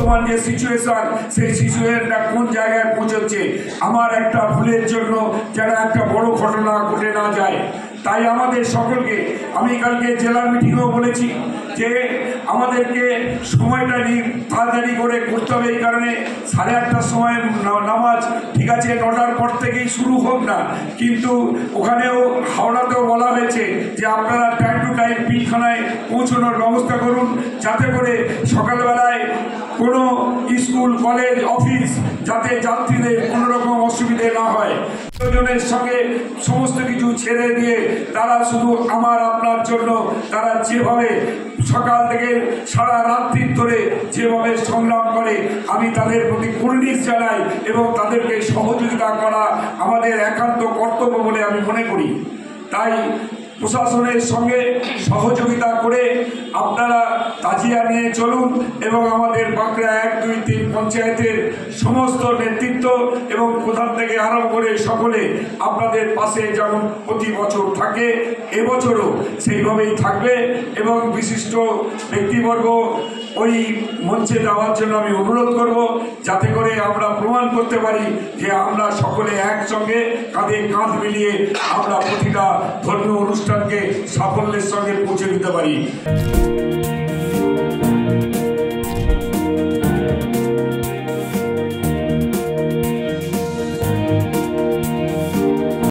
বর্তমান যে সিচুয়েশন, সেই সিচুয়েশনটা কোন জায়গায় পৌঁছচ্ছে, আমার একটা ভুলের জন্য যেন একটা বড় ঘটনা ঘটে না যায়। তাই আমাদের সকলকে, আমি কালকে জেলার মিটিংও বলেছি যে আমাদেরকে সময়টা তাড়াতাড়ি করে করতে হবে। এই কারণে 8:30টার সময় নামাজ, ঠিক আছে 9টার পর থেকেই শুরু হোক না, কিন্তু ওখানেও হাওড়াতেও বলা হয়েছে যে আপনারা টাইম টু টাইম পিলখানায় পৌঁছানোর ব্যবস্থা করুন, যাতে করে সকালবেলায় কোনো স্কুল, কলেজ, অফিস যাতে যাত্রীদের কোনো রকম অসুবিধে না হয়। প্রয়োজনের সঙ্গে সমস্ত কিছু ছেড়ে দিয়ে তারা শুধু আমার আপনার জন্য তারা যেভাবে সকাল থেকে সারা রাত্রি ধরে যেভাবে সংগ্রাম করে, আমি তাদের প্রতি কুর্নিশ জানাই এবং তাদেরকে সহযোগিতা করা আমাদের একান্ত কর্তব্য বলে আমি মনে করি। তাই প্রশাসনের সঙ্গে সহযোগিতা করে আপনারা তাজিয়া নিয়ে চলুন এবং আমাদের বাঁকড়া 1, 2, 3 পঞ্চায়েতের সমস্ত নেতৃত্ব এবং প্রধান থেকে আরম্ভ করে সকলে আপনাদের পাশে যেমন প্রতি বছর থাকে, এবছরও সেইভাবেই থাকবে। এবং বিশিষ্ট ব্যক্তিবর্গ ওই মঞ্চে যাওয়ার জন্য আমি অনুরোধ করব, যাতে করে আমরা প্রমাণ করতে পারি যে আমরা সকলে একসঙ্গে কাঁধে কাঁধ মিলিয়ে আমরা প্রতিটা ধর্মীয় অনুষ্ঠানকে সাফল্যের সঙ্গে পৌঁছে দিতে পারি।